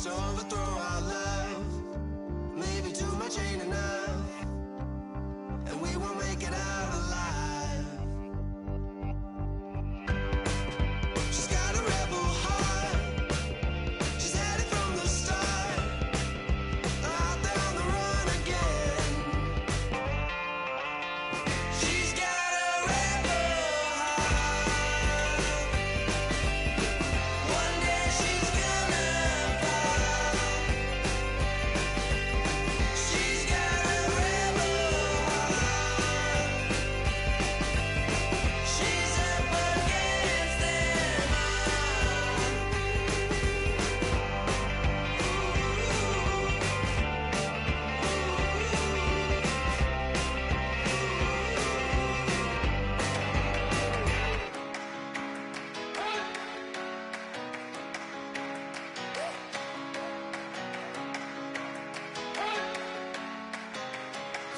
to overthrow our love. Maybe too much ain't enough, and we won't make it out alive. She's got a rebel heart. She's had it from the start. Out there on the run again. She's got a rebel heart. One day she's gonna fall. She's got a rebel heart. She's up against them all.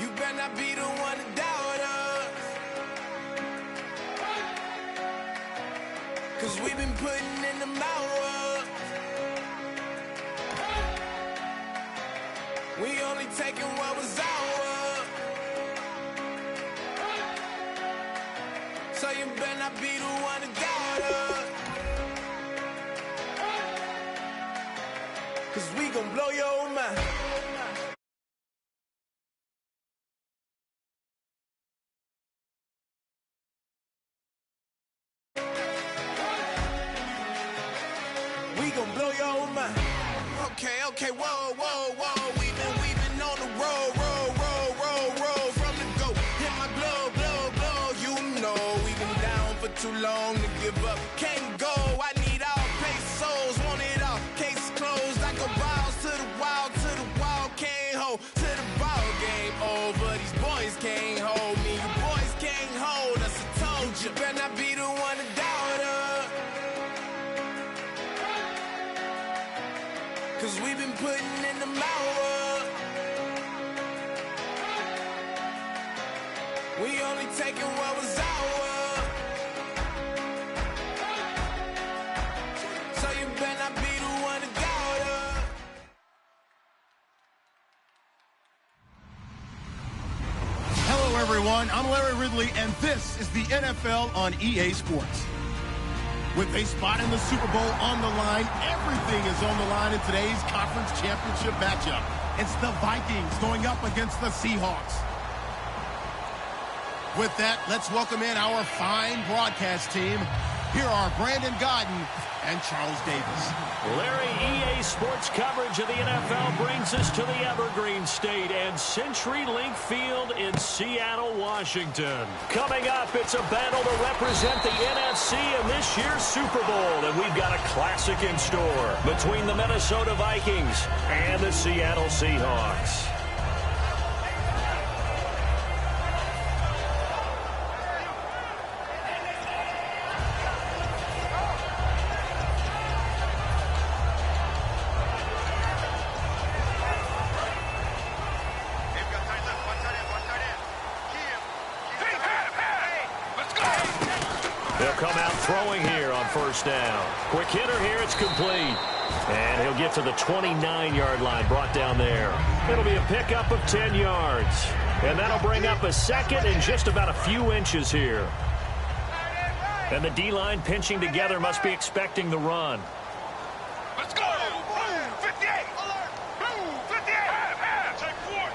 You better not be the one to doubt us, 'cause we've been putting in the hours. We only taking what was ours. So you better not be the one to doubt us, 'cause we gon' blow your mind. We gon' blow your mind. Okay, whoa. We've been on the road from the go. Hit my blow. You know we've been down for too long to give up. Can't go. I need all pesos, want it all. Case closed. I go balls to the wall. Can't hold to the ball game over. These boys can't hold me. You boys can't hold us. I told you. Better not be the one to doubt us, 'cause we've been putting in the hours. We only taking what was ours. So you better not be the one to doubt us. Hello, everyone. I'm Larry Ridley, and this is the NFL on EA Sports. With a spot in the Super Bowl on the line, everything is on the line in today's conference championship matchup. It's the Vikings going up against the Seahawks. With that, let's welcome in our fine broadcast team. Here are Brandon Godden and Charles Davis. Larry, EA Sports coverage of the NFL brings us to the Evergreen State and CenturyLink Field in Seattle, Washington. Coming up, it's a battle to represent the NFC in this year's Super Bowl, and we've got a classic in store between the Minnesota Vikings and the Seattle Seahawks. They'll come out throwing here on first down. Quick hitter here, it's complete. And he'll get to the 29-yard line, brought down there. It'll be a pickup of 10 yards. And that'll bring up a second and just about a few inches here. And the D-line pinching together must be expecting the run. Let's go! 58! 58! Check four!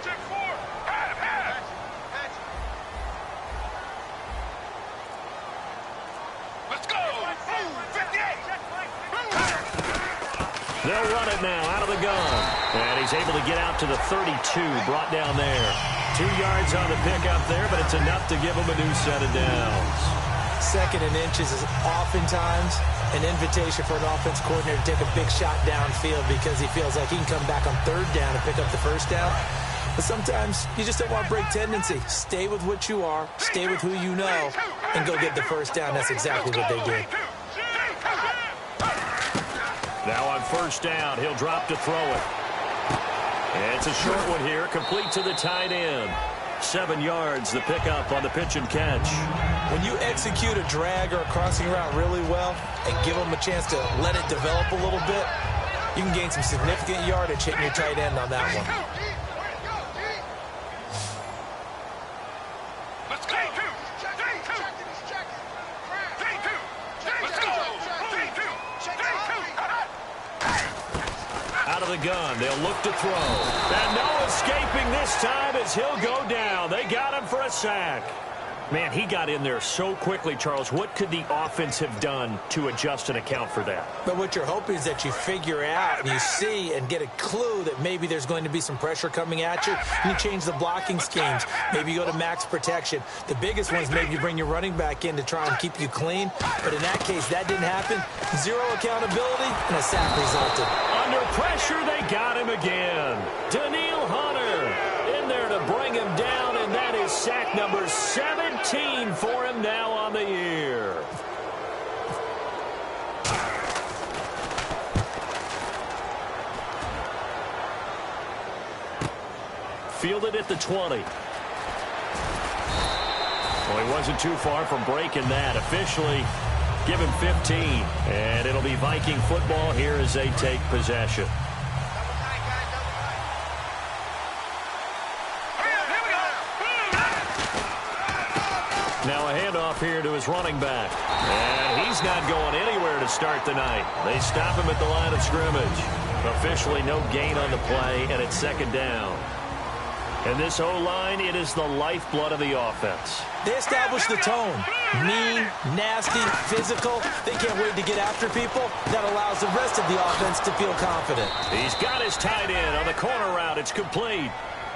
Let's go! 58! They'll run it now out of the gun. And he's able to get out to the 32, brought down there. 2 yards on the pickup there, but it's enough to give him a new set of downs. Second and inches is oftentimes an invitation for an offense coordinator to take a big shot downfield because he feels like he can come back on third down and pick up the first down. But sometimes you just don't want to break tendency. Stay with what you are, stay with who you know, and go get the first down. That's exactly what they did. Now on first down, he'll drop to throw it. And it's a short one here, complete to the tight end. 7 yards, the pickup on the pitch and catch. When you execute a drag or a crossing route really well and give them a chance to let it develop a little bit, You can gain some significant yardage hitting your tight end on that one. Let's go. Out of the gun, they'll look to throw. And no escaping this time as he'll go down. They got him for a sack. Man, he got in there so quickly, Charles. What could the offense have done to adjust and account for that? But what you're hoping is that you figure out and you see and get a clue that maybe there's going to be some pressure coming at you. You change the blocking schemes. Maybe you go to max protection. The biggest one is maybe you bring your running back in to try and keep you clean. But in that case, that didn't happen. Zero accountability, and a sack resulted. Under pressure, they got him again. Daniil Hunter in there to bring him down, and that is sack number 17 for him now on the year. Fielded at the 20. Well, he wasn't too far from breaking that. Officially, give him 15. And it'll be Viking football here as they take possession. Now a handoff here to his running back. And he's not going anywhere to start the night. They stop him at the line of scrimmage. Officially no gain on the play, and it's second down. And this O-line, it is the lifeblood of the offense. They establish the tone. Mean, nasty, physical. They can't wait to get after people. That allows the rest of the offense to feel confident. He's got his tight end on the corner route. It's complete.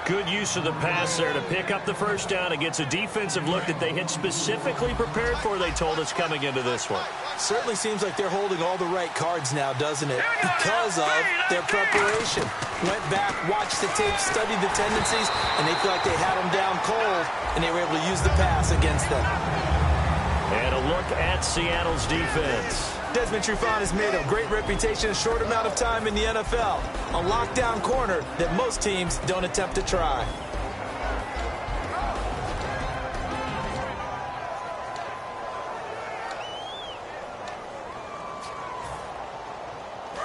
Good use of the pass there to pick up the first down against a defensive look that they had specifically prepared for, they told us, coming into this one. Certainly seems like they're holding all the right cards now, doesn't it? Because of their preparation. Went back, watched the tape, studied the tendencies, and they feel like they had them down cold, and they were able to use the pass against them. And a look at Seattle's defense. Desmond Trufant has made a great reputation in a short amount of time in the NFL. A lockdown corner that most teams don't attempt to try.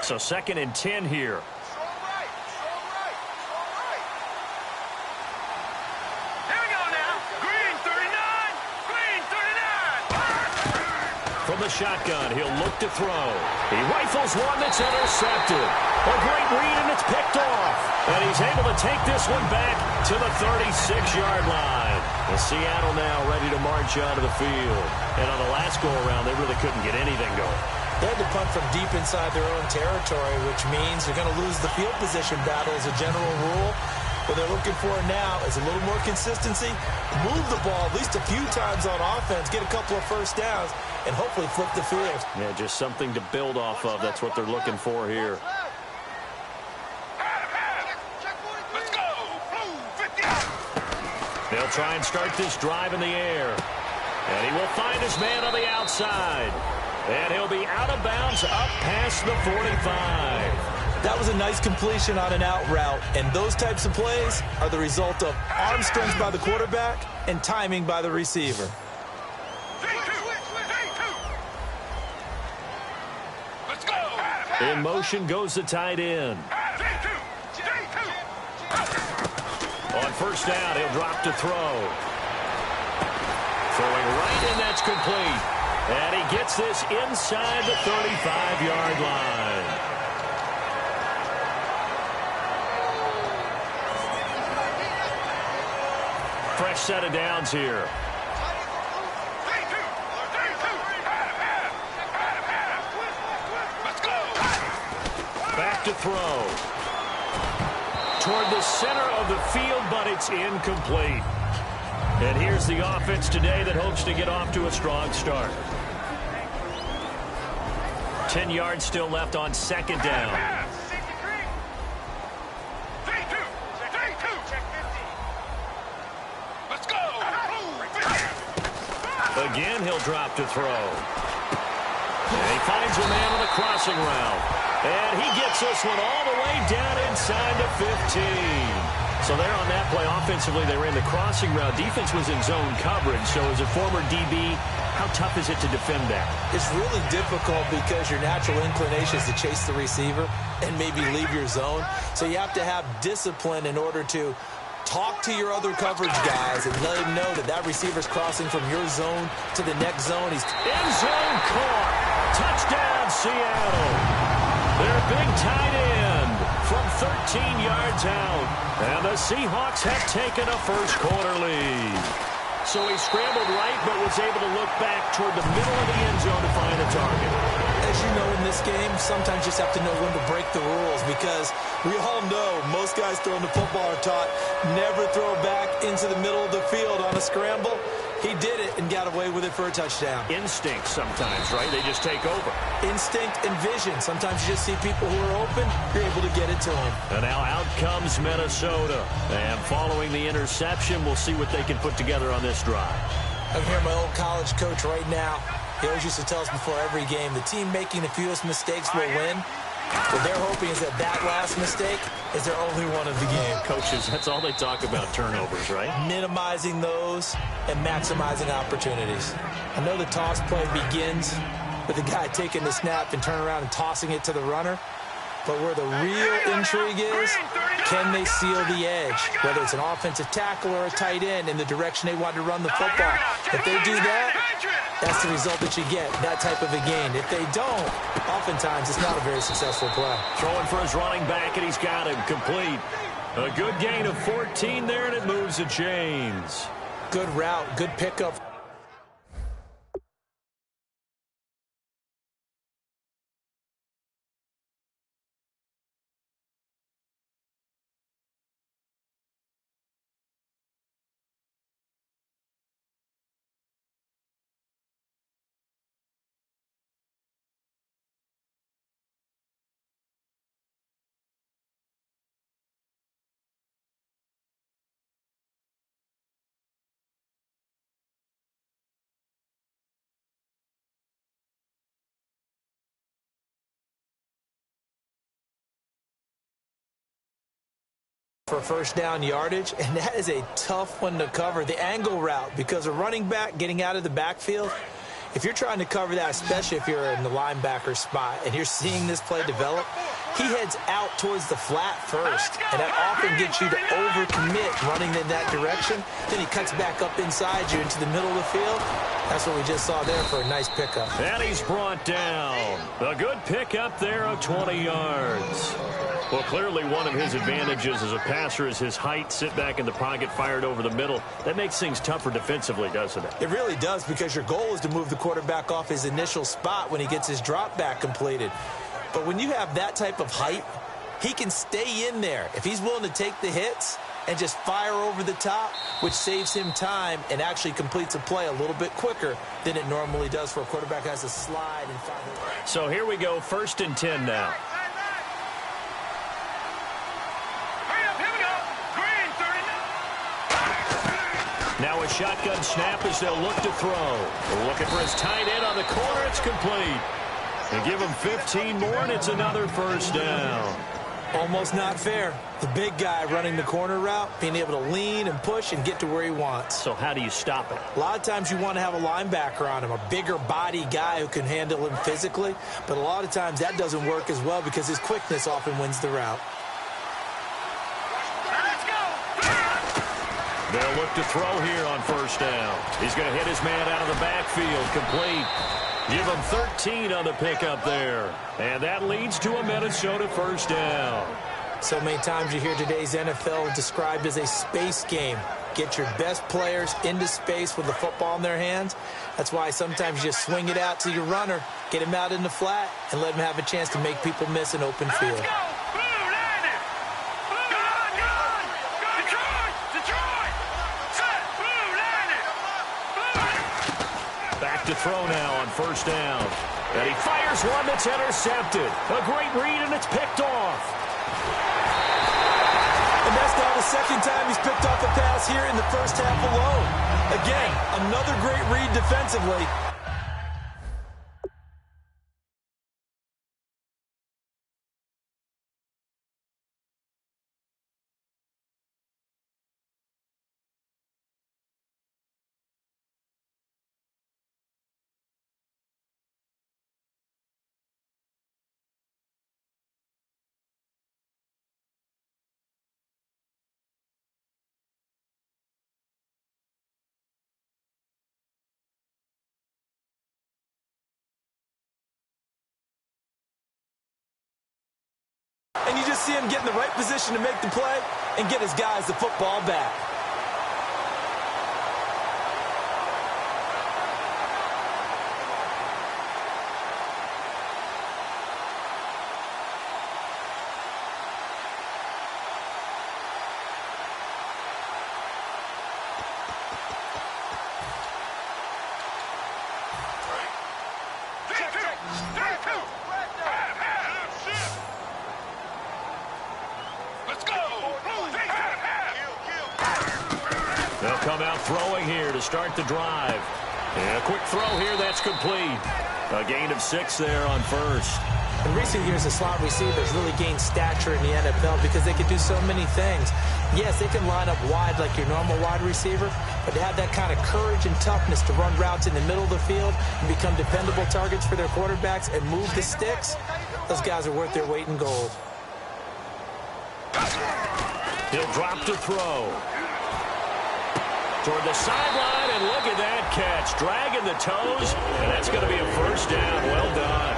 So 2nd and 10 here. From the shotgun, he'll look to throw. He rifles one that's intercepted. A great read, and it's picked off. And he's able to take this one back to the 36-yard line. And Seattle now ready to march onto the field. And on the last go-around, they really couldn't get anything going. They had to punt from deep inside their own territory, which means you're going to lose the field position battle as a general rule. What they're looking for now is a little more consistency, move the ball at least a few times on offense, get a couple of first downs, and hopefully flip the field. Yeah, just something to build off of. That's what they're looking for here. Let's go. 50. They'll try and start this drive in the air. And he will find his man on the outside. And he'll be out of bounds up past the 45. That was a nice completion on an out route, and those types of plays are the result of arm strength by the quarterback and timing by the receiver. Let's go. In motion goes the tight end. On first down, he'll drop to throw. Throwing right, and that's complete. And he gets this inside the 35-yard line. Fresh set of downs here. Back to throw. Toward the center of the field, but it's incomplete. And here's the offense today that hopes to get off to a strong start. 10 yards still left on second down. Again, he'll drop to throw. And he finds a man on the crossing route. And he gets this one all the way down inside the 15. So there on that play, offensively, they ran the crossing route. Defense was in zone coverage. So as a former DB, how tough is it to defend that? It's really difficult because your natural inclination is to chase the receiver and maybe leave your zone. So you have to have discipline in order to talk to your other coverage guys and let them know that that receiver's crossing from your zone to the next zone. He's end zone caught. Touchdown, Seattle. Their big tight end from 13 yards out. And the Seahawks have taken a first-quarter lead. So he scrambled right, but was able to look back toward the middle of the end zone to find a target. As you know, in this game, sometimes you just have to know when to break the rules because we all know most guys throwing the football are taught never throw back into the middle of the field on a scramble. He did it and got away with it for a touchdown. Instinct sometimes, right? They just take over. Instinct and vision. Sometimes you just see people who are open, you're able to get it to them. And now out comes Minnesota. And following the interception, we'll see what they can put together on this drive. I'm hearing my old college coach right now. He always used to tell us before every game, the team making the fewest mistakes will win. What they're hoping is that last mistake is their only one of the game. Coaches, that's all they talk about, turnovers, right? Minimizing those and maximizing opportunities. I know the toss play begins with the guy taking the snap and turning around and tossing it to the runner. But where the real intrigue is, can they seal the edge? Whether it's an offensive tackle or a tight end in the direction they want to run the football. If they do that, that's the result that you get, that type of a gain. If they don't, oftentimes it's not a very successful play. Throwing for his running back, and he's got him complete. A good gain of 14 there, and it moves the chains. Good route, good pickup. For first down yardage, and that is a tough one to cover. The angle route, because a running back getting out of the backfield, if you're trying to cover that, especially if you're in the linebacker spot and you're seeing this play develop, he heads out towards the flat first, and that often gets you to overcommit running in that direction. Then he cuts back up inside you into the middle of the field. That's what we just saw there for a nice pickup. And he's brought down. A good pickup there of 20 yards. Well, clearly one of his advantages as a passer is his height, sit back in the pocket, fired over the middle. That makes things tougher defensively, doesn't it? It really does, because your goal is to move the quarterback off his initial spot when he gets his drop back completed. But when you have that type of height, he can stay in there if he's willing to take the hits and just fire over the top, which saves him time and actually completes a play a little bit quicker than it normally does for a quarterback who has to slide and fire. So here we go, 1st and 10 now. Now a shotgun snap as they'll look to throw. We're looking for his tight end on the corner. It's complete. They give him 15 more, and it's another first down. Almost not fair. The big guy running the corner route, being able to lean and push and get to where he wants. So how do you stop it? A lot of times you want to have a linebacker on him, a bigger body guy who can handle him physically. But a lot of times that doesn't work as well because his quickness often wins the route. They'll look to throw here on first down. He's going to hit his man out of the backfield. Complete. Give him 13 on the pickup there. And that leads to a Minnesota first down. So many times you hear today's NFL described as a space game. Get your best players into space with the football in their hands. That's why sometimes you just swing it out to your runner, get him out in the flat, and let him have a chance to make people miss an open field. To throw now on first down. And he fires one that's intercepted. A great read, and it's picked off. And that's now the second time he's picked off a pass here in the first half alone. Again, another great read defensively. And you just see him get in the right position to make the play and get his guys the football back. They'll come out throwing here to start the drive. And a quick throw here, that's complete. A gain of 6 there on first. In recent years, the slot receivers really gained stature in the NFL because they can do so many things. Yes, they can line up wide like your normal wide receiver, but to have that kind of courage and toughness to run routes in the middle of the field and become dependable targets for their quarterbacks and move the sticks, those guys are worth their weight in gold. He'll drop to throw. Toward the sideline, and look at that catch. Dragging the toes, and that's going to be a first down. Well done.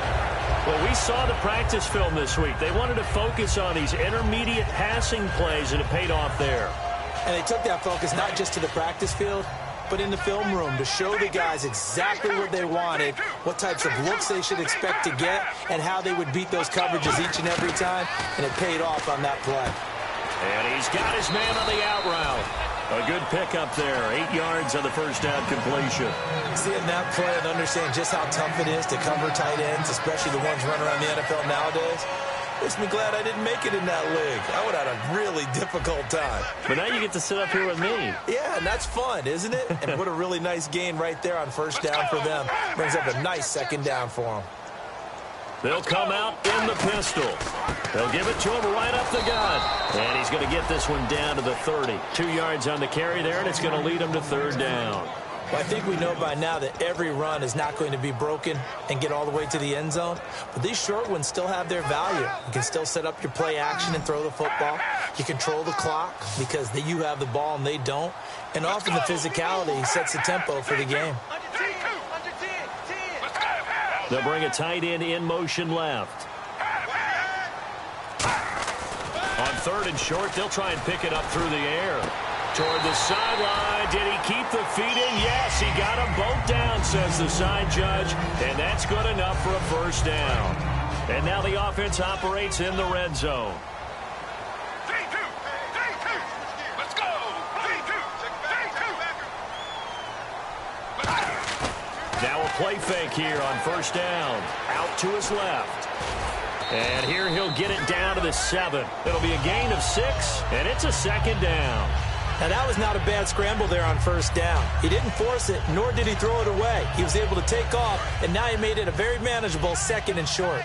Well, we saw the practice film this week. They wanted to focus on these intermediate passing plays, and it paid off there. And they took that focus not just to the practice field, but in the film room to show the guys exactly what they wanted, what types of looks they should expect to get, and how they would beat those coverages each and every time, and it paid off on that play. And he's got his man on the out route. A good pickup there, 8 yards on the first down completion. Seeing that play and understand just how tough it is to cover tight ends, especially the ones running around the NFL nowadays, makes me glad I didn't make it in that league. I would have had a really difficult time. But now you get to sit up here with me. Yeah, and that's fun, isn't it? And what a really nice gain right there on first down for them. Brings up a nice second down for them. They'll come out in the pistol. They'll give it to him right up the gut. And he's going to get this one down to the 30. 2 yards on the carry there, and it's going to lead him to third down. Well, I think we know by now that every run is not going to be broken and get all the way to the end zone. But these short ones still have their value. You can still set up your play action and throw the football. You control the clock because you have the ball and they don't. And often the physicality sets the tempo for the game. They'll bring a tight end in motion left. On third and short, they'll try and pick it up through the air. Toward the sideline. Did he keep the feet in? Yes, he got them both down, says the side judge. And that's good enough for a first down. And now the offense operates in the red zone. Now a play fake here on first down. Out to his left. And here he'll get it down to the 7. It'll be a gain of 6, and it's a second down. Now, that was not a bad scramble there on first down. He didn't force it, nor did he throw it away. He was able to take off, and now he made it a very manageable second and short.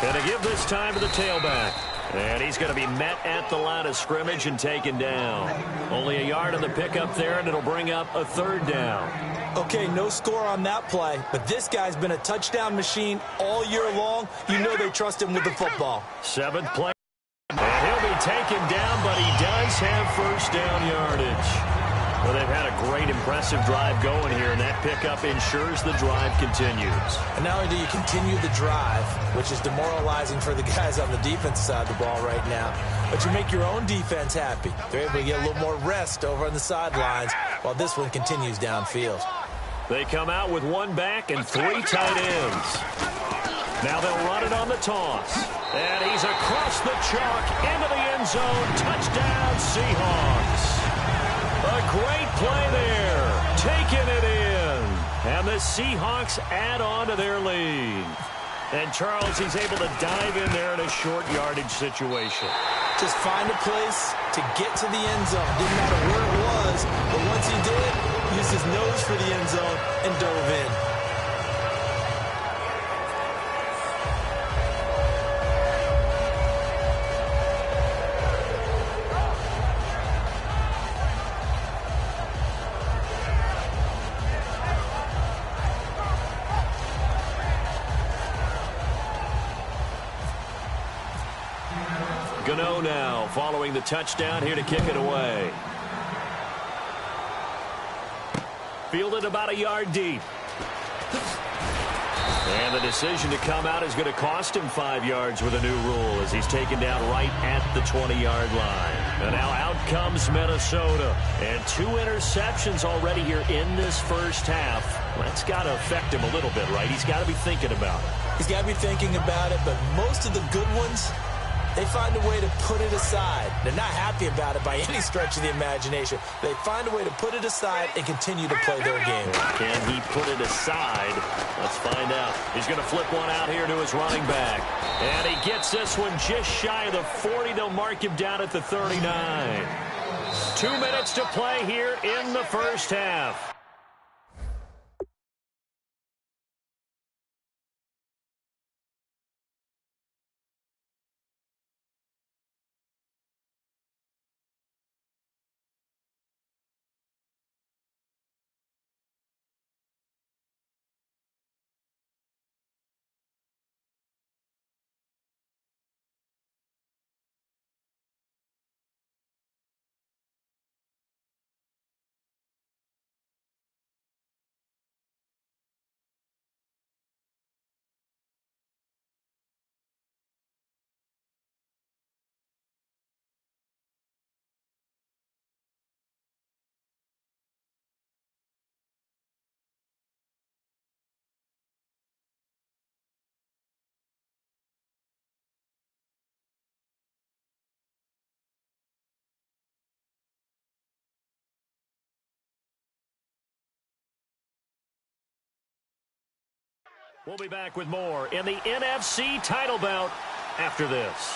Gonna give this time to the tailback. And he's going to be met at the line of scrimmage and taken down. Only a yard on the pickup there, and it'll bring up a third down. Okay, no score on that play, but this guy's been a touchdown machine all year long. You know they trust him with the football. 7th play. And he'll be taken down, but he does have first down yardage. Well, they've had a great, impressive drive going here, and that pickup ensures the drive continues. And not only do you continue the drive, which is demoralizing for the guys on the defense side of the ball right now, but you make your own defense happy. They're able to get a little more rest over on the sidelines while this one continues downfield. They come out with 1 back and 3 tight ends. Now they'll run it on the toss. And he's across the chalk into the end zone. Touchdown, Seahawks. A great play there, taking it in. And the Seahawks add on to their lead. And Charles, he's able to dive in there in a short yardage situation. Just find a place to get to the end zone. Didn't matter where it was, but once he did, used his nose for the end zone and dove in. Gano now following the touchdown here to kick it away. Fielded about a yard deep. And the decision to come out is going to cost him 5 yards with a new rule as he's taken down right at the 20-yard line. And now out comes Minnesota. And 2 interceptions already here in this first half. That's got to affect him a little bit, right? He's got to be thinking about it. He's got to be thinking about it, but most of the good ones, they find a way to put it aside. They're not happy about it by any stretch of the imagination. They find a way to put it aside and continue to play their game. Can he put it aside? Let's find out. He's going to flip one out here to his running back. And he gets this one just shy of the 40. They'll mark him down at the 39. 2 minutes to play here in the first half. We'll be back with more in the NFC title bout after this.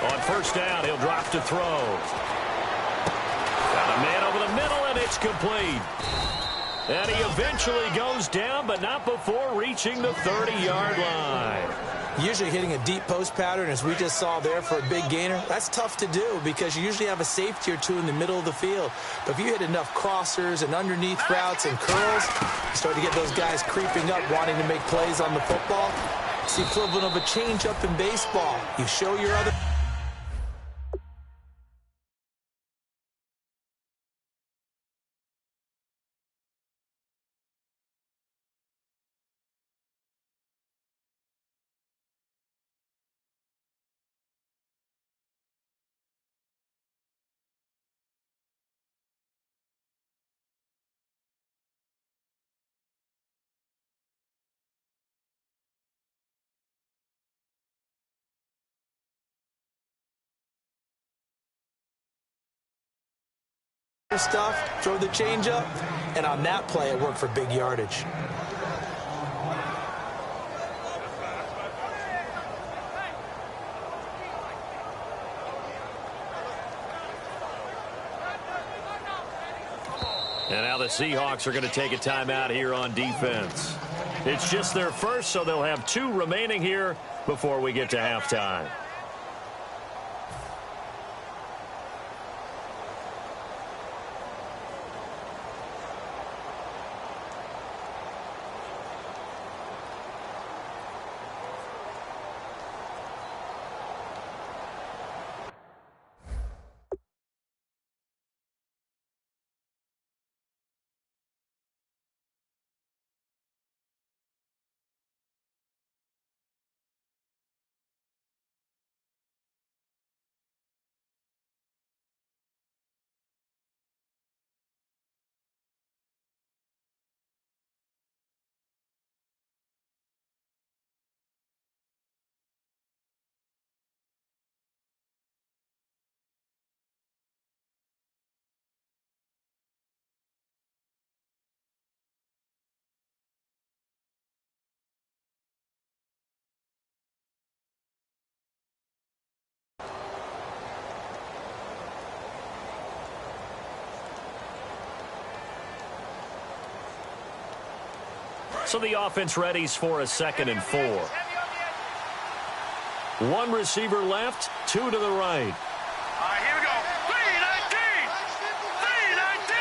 On first down, he'll drop to throw. Got a man over the middle, and it's complete. And he eventually goes down, but not before reaching the 30-yard line. Usually hitting a deep post pattern, as we just saw there for a big gainer, that's tough to do because you usually have a safety or two in the middle of the field. But if you hit enough crossers and underneath routes and curls, you start to get those guys creeping up, wanting to make plays on the football. It's the equivalent of a change-up in baseball. You show your other... stuff, throw the change up, and on that play it worked for big yardage. And now the Seahawks are going to take a timeout here on defense. It's just their first, so they'll have 2 remaining here before we get to halftime. So the offense readies for a 2nd and 4. One receiver left, 2 to the right. All right, here we go. 319! 319!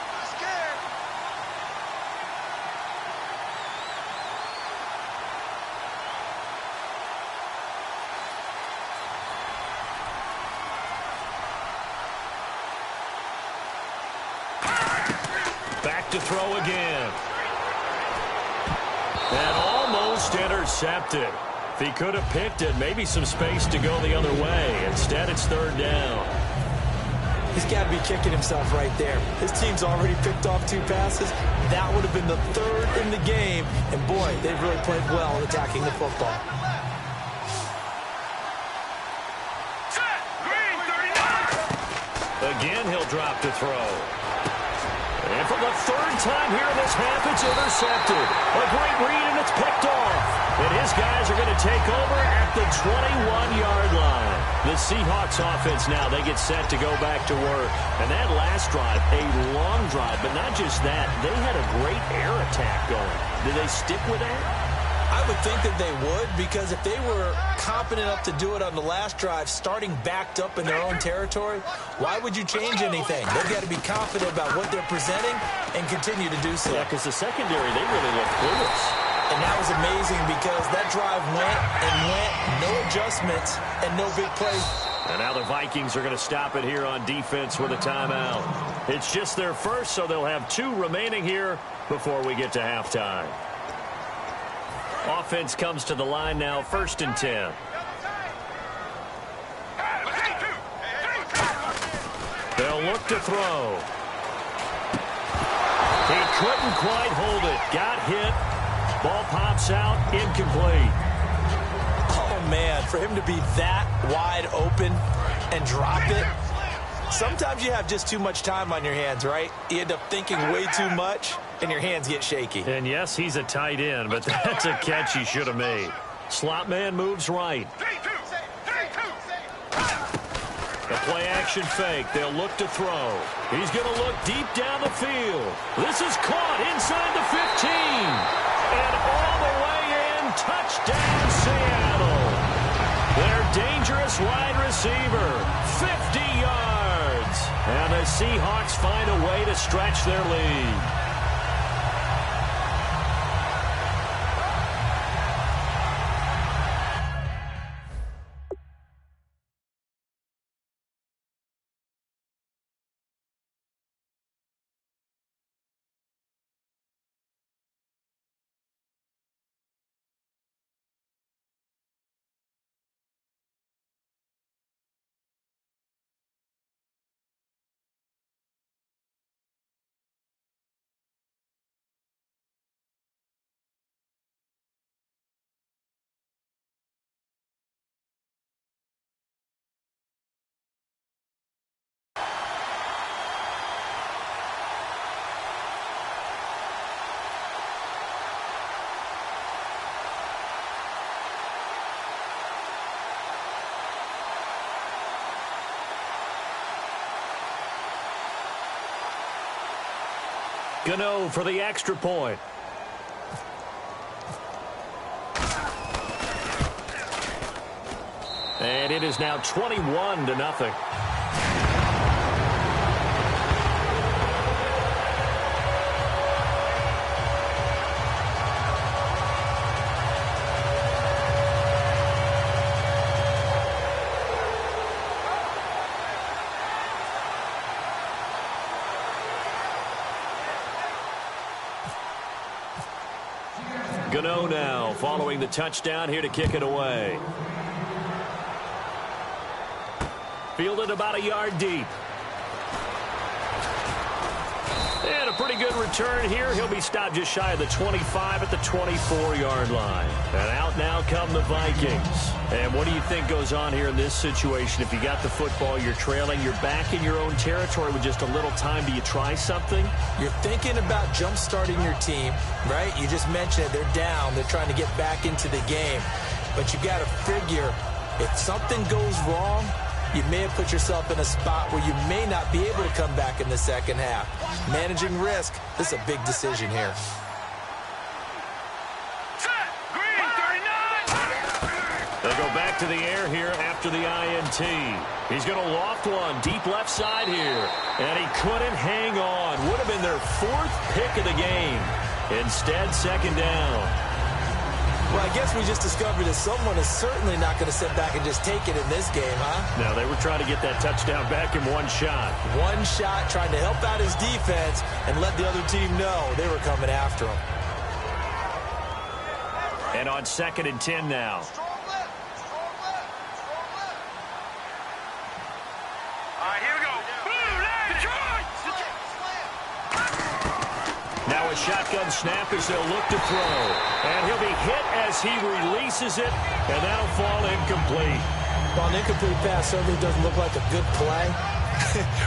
I'm scared. Back to throw again. And almost intercepted. If he could have picked it, maybe some space to go the other way. Instead, it's 3rd down. He's got to be kicking himself right there. His team's already picked off 2 passes. That would have been the 3rd in the game. And, boy, they've really played well in attacking the football. Set! Green 39! Again, he'll drop to throw. And for the 3rd time here in this half, it's intercepted. A great read, and it's picked off. And his guys are going to take over at the 21-yard line. The Seahawks offense now, they get set to go back to work. And that last drive, a long drive, but not just that. They had a great air attack going. Did they stick with that? I would think that they would, because if they were competent enough to do it on the last drive, starting backed up in their own territory, why would you change anything? They've got to be confident about what they're presenting and continue to do so. Yeah, because the secondary, they really looked clueless. And that was amazing because that drive went and went, no adjustments and no big plays. And now the Vikings are going to stop it here on defense with a timeout. It's just their first, so they'll have 2 remaining here before we get to halftime. Offense comes to the line now, 1st and 10. They'll look to throw. He couldn't quite hold it. Got hit. Ball pops out, incomplete. Oh, man, for him to be that wide open and drop it. Sometimes you have just too much time on your hands, right? You end up thinking way too much, and your hands get shaky. And yes, he's a tight end, but that's a catch he should have made. Slot man moves right. The play action fake. They'll look to throw. He's going to look deep down the field. This is caught inside the 15. And all the way in, touchdown Seattle. Their dangerous wide receiver, 50 yards. And the Seahawks find a way to stretch their lead. Gano for the extra point. And it is now 21-0. Gano now following the touchdown here to kick it away. Fielded about a yard deep. And a pretty good return here. He'll be stopped just shy of the 25 at the 24-yard line. And out now come the Vikings. And what do you think goes on here in this situation? If you got the football, you're trailing, you're back in your own territory with just a little time. Do you try something? You're thinking about jump-starting your team, right? You just mentioned it. They're down. They're trying to get back into the game. But you got to figure, if something goes wrong, you may have put yourself in a spot where you may not be able to come back in the second half. Managing risk, this is a big decision here. Set. Green, 39. They go back to the air here after the INT. He's going to loft one deep left side here. And he couldn't hang on. Would have been their 4th pick of the game. Instead, second down. Well, I guess we just discovered that someone is certainly not going to sit back and just take it in this game, huh? No, they were trying to get that touchdown back in one shot. One shot, trying to help out his defense and let the other team know they were coming after him. And on 2nd and 10 now. All right, here we go. Blue line, Detroit. Now a shotgun snap as they'll look to throw. And he'll be hit as he releases it, and that'll fall incomplete. Well, an incomplete pass certainly doesn't look like a good play.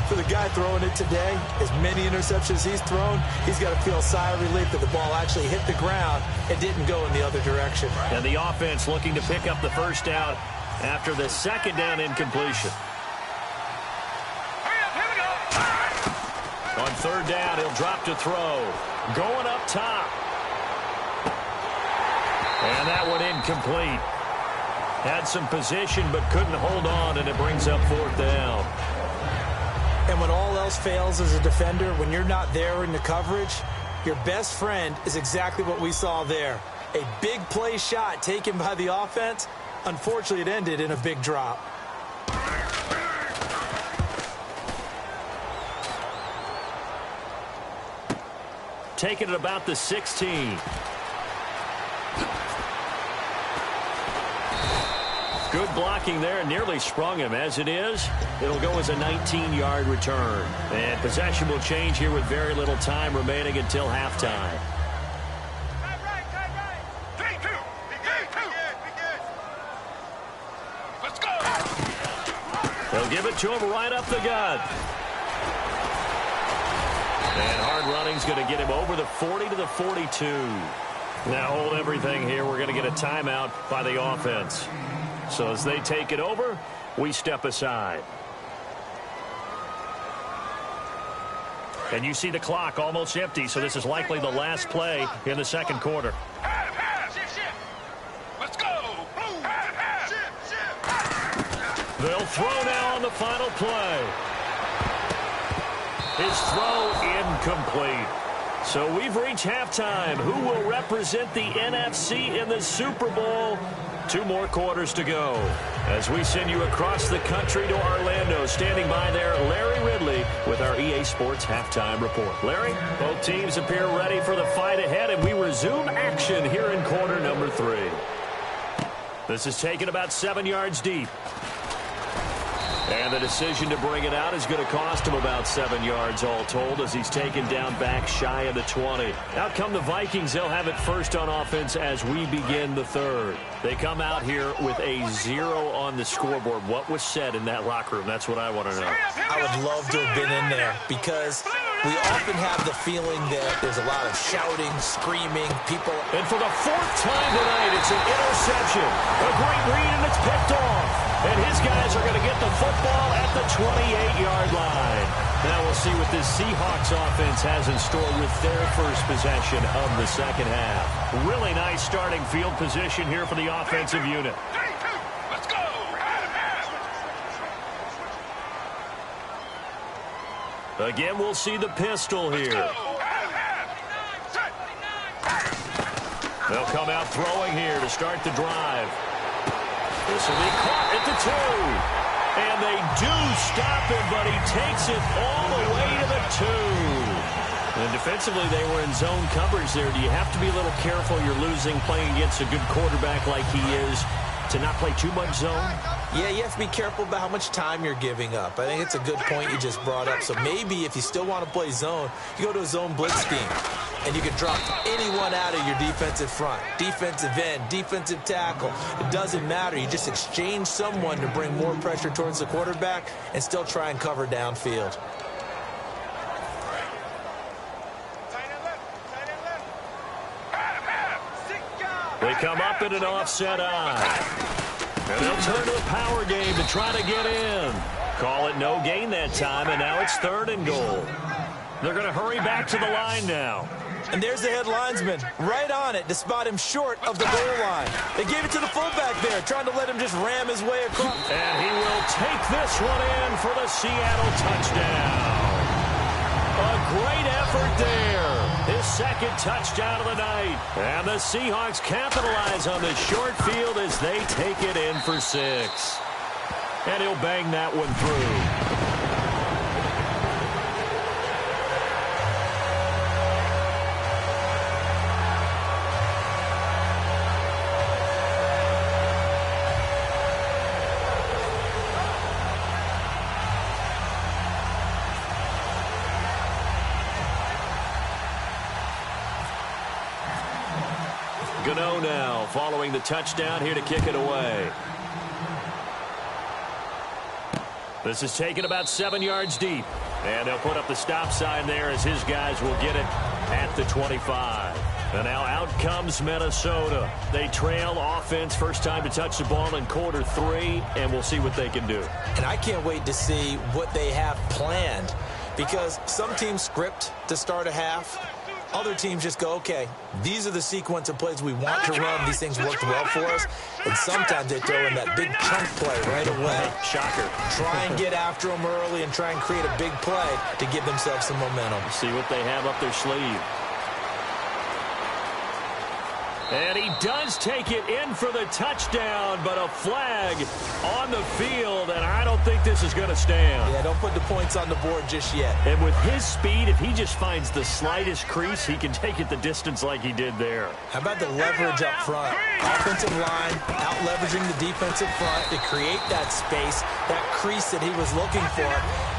For the guy throwing it today, as many interceptions he's thrown, he's got to feel a sigh of relief that the ball actually hit the ground and didn't go in the other direction. And the offense looking to pick up the first down after the second down incompletion. Hurry up, here we go. On 3rd down, he'll drop to throw. Going up top. And that one incomplete. Had some position but couldn't hold on, and it brings up 4th down. And when all else fails as a defender, when you're not there in the coverage, your best friend is exactly what we saw there. A big play shot taken by the offense. Unfortunately, it ended in a big drop. Taking it about the 16. Good blocking there, nearly sprung him. As it is, it'll go as a 19-yard return. And possession will change here with very little time remaining until halftime. Tight right. 3-2. Be good. Let's go. They'll give it to him right up the gut. And hard running's going to get him over the 40 to the 42. Now hold everything here. We're going to get a timeout by the offense. So as they take it over, we step aside. And you see the clock almost empty, so this is likely the last play in the second quarter. Pass. Shift. Let's go. Pass. Shift. They'll throw now on the final play. His throw incomplete. So we've reached halftime. Who will represent the NFC in the Super Bowl? 2 more quarters to go. As we send you across the country to Orlando, standing by there, Larry Ridley with our EA Sports Halftime Report. Larry, both teams appear ready for the fight ahead, and we resume action here in quarter number 3. This is taken about 7 yards deep. And the decision to bring it out is going to cost him about 7 yards all told as he's taken down back shy of the 20. Out come the Vikings. They'll have it first on offense as we begin the 3rd. They come out here with a 0 on the scoreboard. What was said in that locker room? That's what I want to know. I would love to have been in there because we often have the feeling that there's a lot of shouting, screaming, people. And for the 4th time tonight, it's an interception. A great read, and it's picked off. And his guys are going to get the football at the 28-yard line. Now we'll see what this Seahawks offense has in store with their first possession of the second half. Really nice starting field position here for the offensive unit. 3-2. Let's go. Again, we'll see the pistol here. They'll come out throwing here to start the drive. This will be caught at the 2. And they do stop him, but he takes it all the way to the 2. And defensively, they were in zone coverage there. Do you have to be a little careful? You're losing playing against a good quarterback like he is to not play too much zone? Yeah, you have to be careful about how much time you're giving up. I think it's a good point you just brought up. So maybe if you still want to play zone, you go to a zone blitz scheme. And you can drop anyone out of your defensive front. Defensive end, defensive tackle. It doesn't matter. You just exchange someone to bring more pressure towards the quarterback and still try and cover downfield. They come up in an offset eye. And they'll turn to the power game to try to get in. Call it no gain that time, and now it's 3rd and goal. They're going to hurry back to the line now. And there's the head linesman right on it to spot him short of the goal line. They gave it to the fullback there, trying to let him just ram his way across. And he will take this one in for the Seattle touchdown. A great effort there. His 2nd touchdown of the night. And the Seahawks capitalize on the short field as they take it in for 6. And he'll bang that one through. Gano now following the touchdown here to kick it away. This is taken about 7 yards deep. And they'll put up the stop sign there as his guys will get it at the 25. And now out comes Minnesota. They trail offense, first time to touch the ball in quarter 3, and we'll see what they can do. And I can't wait to see what they have planned, because some teams script to start a half. Other teams just go, okay, these are the sequence of plays we want to run. These things worked well for us. And sometimes they throw in that big chunk play right away. Shocker. Try and get after them early and try and create a big play to give themselves some momentum. See what they have up their sleeve. And he does take it in for the touchdown, but a flag on the field, and I don't think this is going to stand. Yeah, don't put the points on the board just yet. And with his speed, if he just finds the slightest crease, he can take it the distance like he did there. How about the leverage up front? Offensive line out-leveraging the defensive front to create that space, that crease that he was looking for.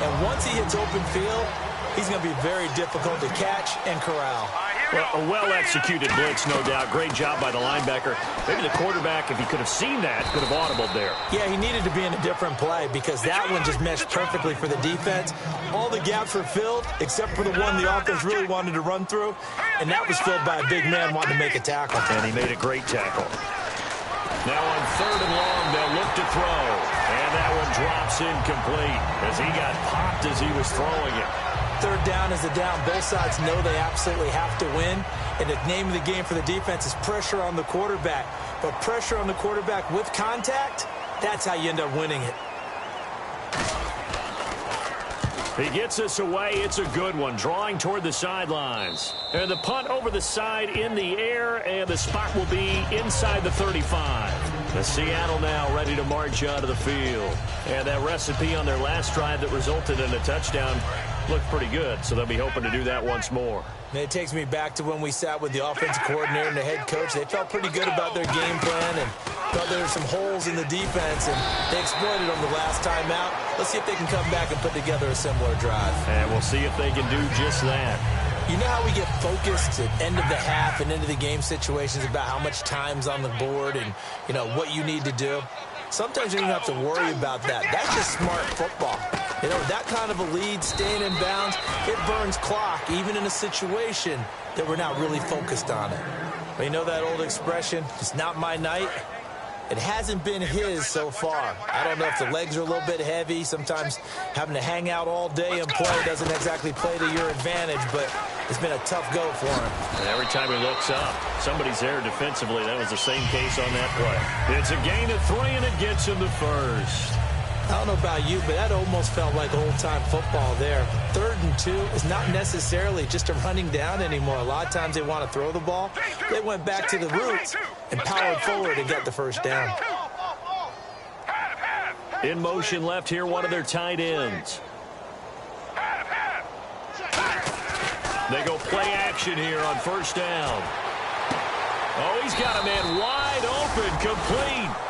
And once he hits open field, he's going to be very difficult to catch and corral. Well, a well-executed blitz, no doubt. Great job by the linebacker. Maybe the quarterback, if he could have seen that, could have audibled there. Yeah, he needed to be in a different play because that one just meshed perfectly for the defense. All the gaps were filled except for the one the offense really wanted to run through, and that was filled by a big man wanting to make a tackle. And he made a great tackle. Now on 3rd and long, they'll look to throw. And that one drops incomplete as he got popped as he was throwing it. 3rd down is a down. Both sides know they absolutely have to win. And the name of the game for the defense is pressure on the quarterback. But pressure on the quarterback with contact, that's how you end up winning it. He gets us away. It's a good one. Drawing toward the sidelines. And the punt over the side in the air, and the spot will be inside the 35. The Seattle now ready to march onto the field. And that recipe on their last drive that resulted in a touchdown looked pretty good, so they'll be hoping to do that once more. And it takes me back to when we sat with the offensive coordinator and the head coach. They felt pretty good about their game plan and thought there were some holes in the defense, and they exploited them the last time out. Let's see if they can come back and put together a similar drive. And we'll see if they can do just that. You know how we get focused at end of the half and into the game situations about how much time's on the board and, you know, what you need to do? Sometimes you don't have to worry about that. That's just smart football. You know, that kind of a lead, staying in bounds, it burns clock, even in a situation that we're not really focused on it. But you know that old expression, it's not my night? It hasn't been his so far. I don't know if the legs are a little bit heavy. Sometimes having to hang out all day and play doesn't exactly play to your advantage, but it's been a tough go for him. And every time he looks up, somebody's there defensively. That was the same case on that play. It's a gain of 3, and it gets him to first. I don't know about you, but that almost felt like old-time football there. 3rd and 2 is not necessarily just a running down anymore. A lot of times they want to throw the ball. They went back to the roots and powered forward to get the first down. In motion left here, one of their tight ends. They go play action here on 1st down. Oh, he's got a man wide open, complete.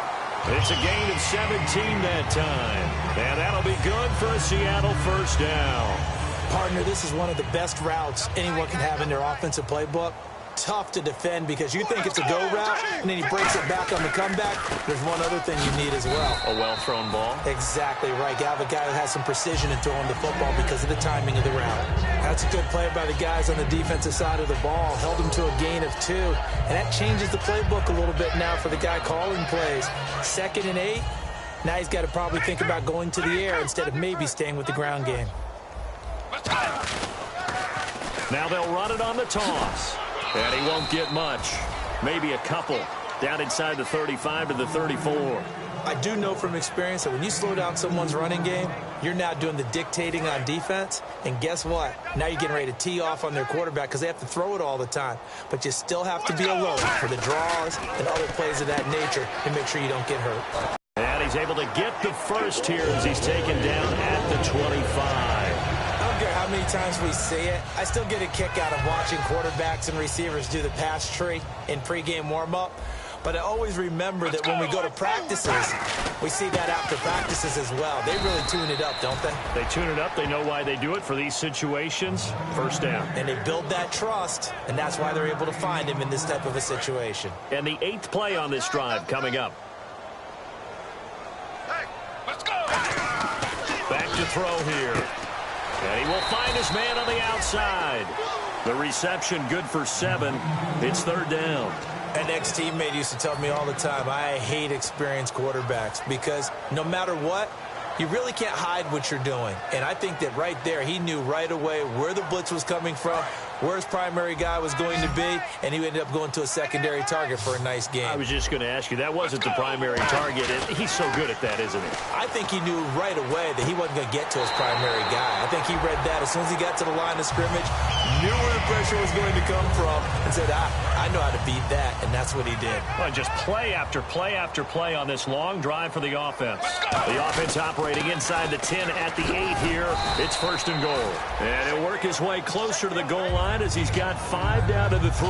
It's a gain of 17 that time. And that'll be good for a Seattle 1st down. Partner, this is one of the best routes anyone can have in their offensive playbook. Tough to defend because you think it's a go route, and then he breaks it back on the comeback. There's one other thing you need as well. A well-thrown ball. Exactly right. You have a guy who has some precision in throwing the football because of the timing of the route. That's a good play by the guys on the defensive side of the ball. Held them to a gain of 2. And that changes the playbook a little bit now for the guy calling plays. 2nd and 8. Now he's got to probably think about going to the air instead of maybe staying with the ground game. Now they'll run it on the toss. And he won't get much. Maybe a couple. Down inside the 35 to the 34. I do know from experience that when you slow down someone's running game, you're now doing the dictating on defense. And guess what? Now you're getting ready to tee off on their quarterback because they have to throw it all the time. But you still have to be alert for the draws and other plays of that nature and make sure you don't get hurt. And he's able to get the first here as he's taken down at the 25. I don't care how many times we see it. I still get a kick out of watching quarterbacks and receivers do the pass tree in pregame warm-up. But I always remember that when we go to practices, we see that after practices as well. They really tune it up, don't they? They tune it up. They know why they do it for these situations. First down. And they build that trust, and that's why they're able to find him in this type of a situation. And the 8th play on this drive coming up. Hey, let's go. Back to throw here. And he will find his man on the outside. The reception good for 7. It's 3rd down. An ex-teammate used to tell me all the time, I hate experienced quarterbacks because no matter what, you really can't hide what you're doing. And I think that right there, he knew right away where the blitz was coming from, where his primary guy was going to be, and he ended up going to a secondary target for a nice game. I was just going to ask you, that wasn't the primary target. He's so good at that, isn't he? I think he knew right away that he wasn't going to get to his primary guy. I think he read that as soon as he got to the line of scrimmage, knew where the pressure was going to come from, and said, I know how to beat that, and that's what he did. Well, just play after play after play on this long drive for the offense. The offense operating inside the 10 at the 8 here. It's 1st and goal. And he'll work his way closer to the goal line as he's got 5 down to the 3.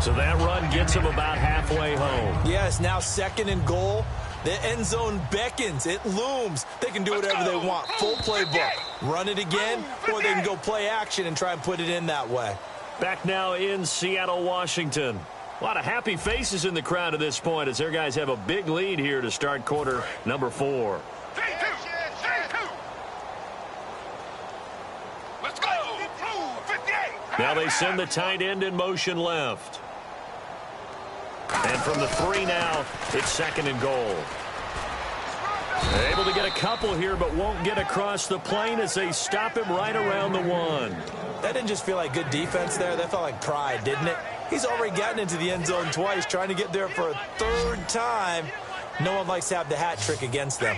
So that run gets him about halfway home. Yes, now 2nd and goal. The end zone beckons. It looms. They can do whatever they want. Full playbook. Run it again, or they can go play action and try and put it in that way. Back now in Seattle, Washington. A lot of happy faces in the crowd at this point as their guys have a big lead here to start quarter number 4. 3-2. Let's go. 58. Now they send the tight end in motion left. And from the 3 now, it's 2nd and goal. Able to get a couple here, but won't get across the plane as they stop him right around the 1. That didn't just feel like good defense there. That felt like pride, didn't it? He's already gotten into the end zone twice, trying to get there for a 3rd time. No one likes to have the hat trick against them.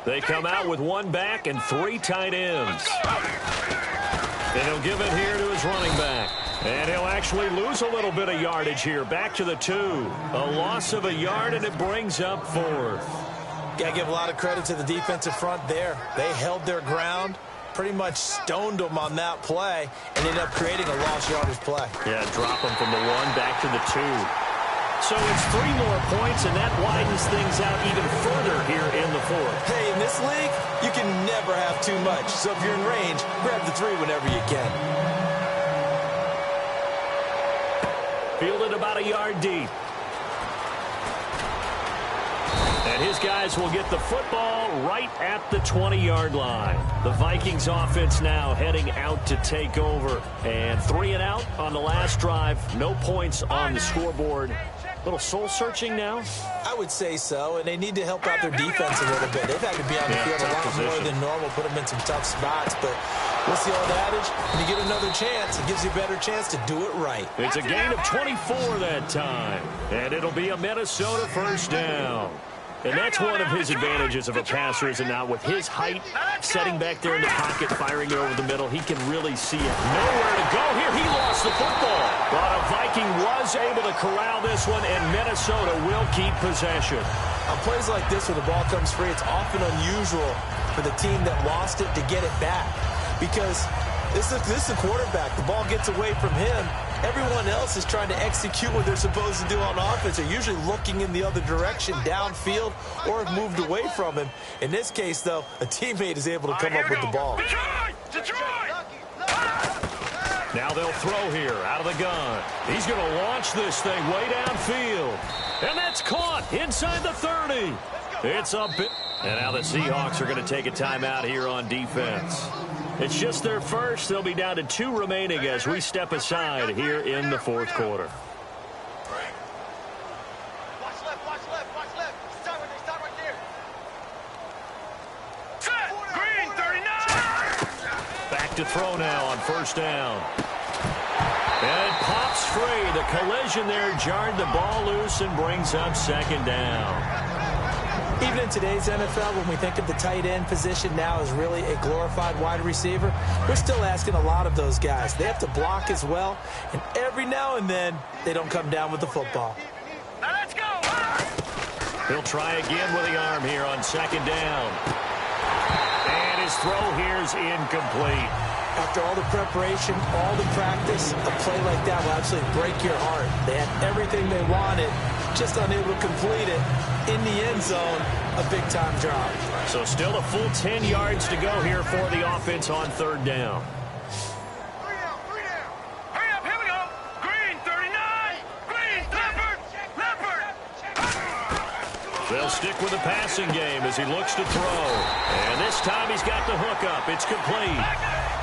They come out with 1 back and 3 tight ends. And he'll give it here to his running back. And he'll actually lose a little bit of yardage here. Back to the 2. A loss of a yard, and it brings up 4th. Got to give a lot of credit to the defensive front there. They held their ground, pretty much stoned them on that play, and ended up creating a lost yardage play. Yeah, drop them from the 1 back to the 2. So it's 3 more points, and that widens things out even further here in the 4th. Hey, in this league, you can never have too much. So if you're in range, grab the 3 whenever you can. Fielded about a yard deep. And his guys will get the football right at the 20-yard line. The Vikings offense now heading out to take over. And 3 and out on the last drive. No points on the scoreboard. Little soul-searching now? I would say so, and they need to help out their defense a little bit. They've had to be on the field a lot more than normal, put them in some tough spots. But what's the old adage? When you get another chance, it gives you a better chance to do it right. It's a gain of 24 that time. And it'll be a Minnesota 1st down. And that's one of his advantages of a passer, is it not? With his height, setting back there in the pocket, firing it over the middle, he can really see it. Nowhere to go here. He lost the football. But a Viking was able to corral this one, and Minnesota will keep possession. On plays like this where the ball comes free, it's often unusual for the team that lost it to get it back. Because this is the quarterback. The ball gets away from him. Everyone else is trying to execute what they're supposed to do on offense. They're usually looking in the other direction, downfield, or have moved away from him. In this case, though, a teammate is able to come up with the ball. Now they'll throw here out of the gun. He's going to launch this thing way downfield. And that's caught inside the 30. It's a bit. And now the Seahawks are going to take a timeout here on defense. It's just their first. They'll be down to 2 remaining as we step aside here in the fourth quarter. Watch left, watch left, watch left. Stop right there. Set! Green, 39! Back to throw now on first down. And it pops free. The collision there jarred the ball loose and brings up second down. Even in today's NFL, when we think of the tight end position now as really a glorified wide receiver, we're still asking a lot of those guys. They have to block as well, and every now and then, they don't come down with the football. Now let's go! He'll try again with the arm here on second down. And his throw here is incomplete. After all the preparation, all the practice, a play like that will absolutely break your heart. They had everything they wanted, just unable to complete it. In the end zone, a big-time drop. So still a full 10 yards to go here for the offense on third down. 3 down. Hurry up, here we go. Green, 39. Green, leopard. They'll stick with the passing game as he looks to throw. And this time he's got the hook up. It's complete.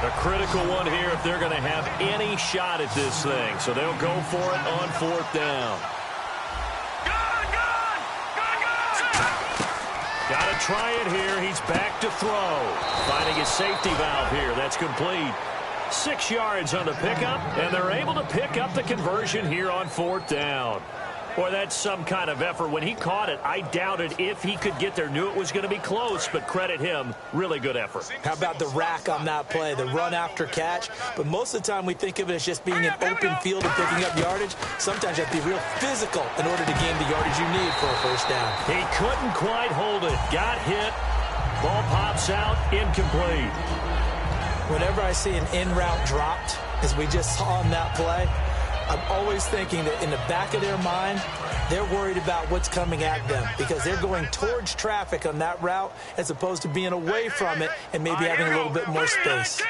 A critical one here if they're going to have any shot at this thing. So they'll go for it on fourth down. Got to try it here. He's back to throw. Finding his safety valve here. That's complete. 6 yards on the pickup, and they're able to pick up the conversion here on fourth down. Boy, that's some kind of effort. When he caught it, I doubted if he could get there. Knew it was going to be close, but credit him. Really good effort. How about the rack on that play, the run after catch? But most of the time we think of it as just being an open field and picking up yardage. Sometimes you have to be real physical in order to gain the yardage you need for a first down. He couldn't quite hold it. Got hit. Ball pops out. Incomplete. Whenever I see an in-route dropped, as we just saw on that play, I'm always thinking that in the back of their mind, they're worried about what's coming at them because they're going towards traffic on that route as opposed to being away from it and maybe having a little bit more space.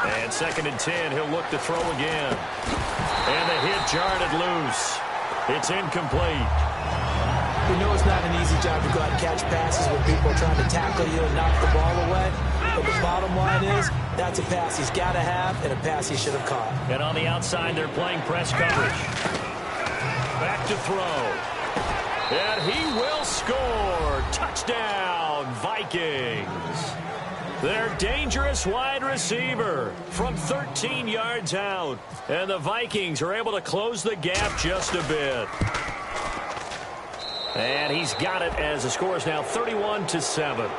And 2nd and 10, he'll look to throw again. And the hit jarred it loose. It's incomplete. We know it's not an easy job to go out and catch passes when people are trying to tackle you and knock the ball away. But the bottom line is, that's a pass he's got to have and a pass he should have caught. And on the outside, they're playing press coverage. Back to throw. And he will score. Touchdown, Vikings. Their dangerous wide receiver from 13 yards out. And the Vikings are able to close the gap just a bit. And he's got it as the score is now 31-7.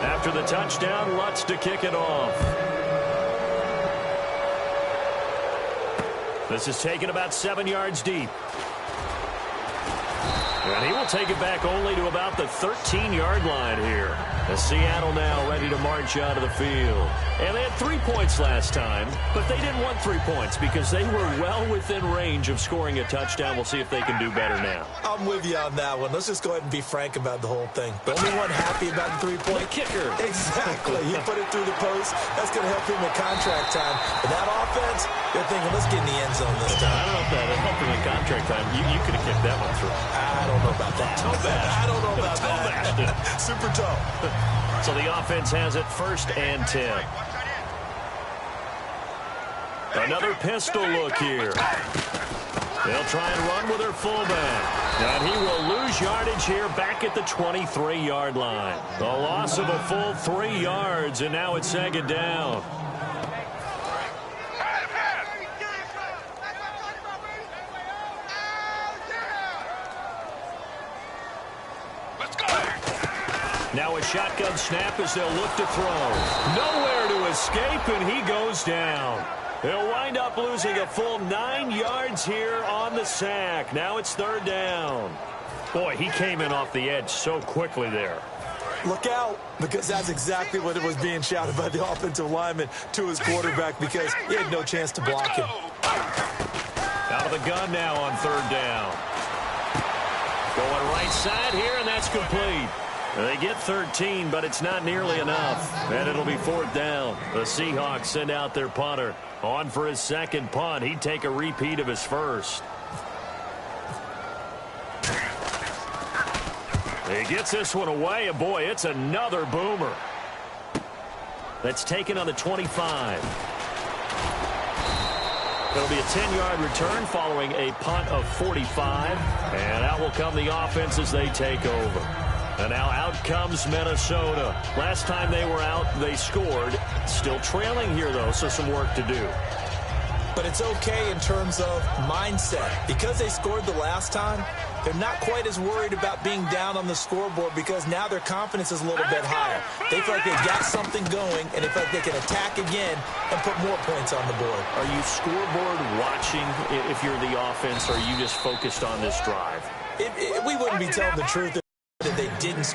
After the touchdown, Lutz to kick it off. This is taken about 7 yards deep. And he will take it back only to about the 13-yard line here. As Seattle now ready to march out of the field. And they had 3 points last time, but they didn't want 3 points because they were well within range of scoring a touchdown. We'll see if they can do better now. I'm with you on that one. Let's just go ahead and be frank about the whole thing. The only one happy about the 3-point kicker. Exactly. He put it through the post. That's going to help him in contract time. But that offense, they're thinking, let's get in the end zone this time. I don't know if that helped him in contract time. You could have kicked that one through. I don't know about that. I don't know about that. Super toe. So the offense has it 1st and 10. Another pistol look here. They'll try and run with their fullback. And he will lose yardage here back at the 23-yard line. The loss of a full 3 yards, and now it's 2nd down. Now a shotgun snap as they'll look to throw. Nowhere to escape, and he goes down. He'll wind up losing a full 9 yards here on the sack. Now it's 3rd down. Boy, he came in off the edge so quickly there. Look out, because that's exactly what it was being shouted by the offensive lineman to his quarterback because he had no chance to block him. Out of the gun now on 3rd down. Going right side here, and that's complete. They get 13, but it's not nearly enough. And it'll be 4th down. The Seahawks send out their punter. On for his 2nd punt. He'd take a repeat of his first. He gets this one away, and boy, it's another boomer. That's taken on the 25. It'll be a 10-yard return following a punt of 45. And out will come the offense as they take over. And now out comes Minnesota. Last time they were out, they scored. Still trailing here, though, so some work to do. But it's okay in terms of mindset. Because they scored the last time, they're not quite as worried about being down on the scoreboard because now their confidence is a little bit higher. They feel like they've got something going, and they feel like they can attack again and put more points on the board. Are you scoreboard watching if you're the offense, or are you just focused on this drive? We wouldn't be telling the truth if they didn't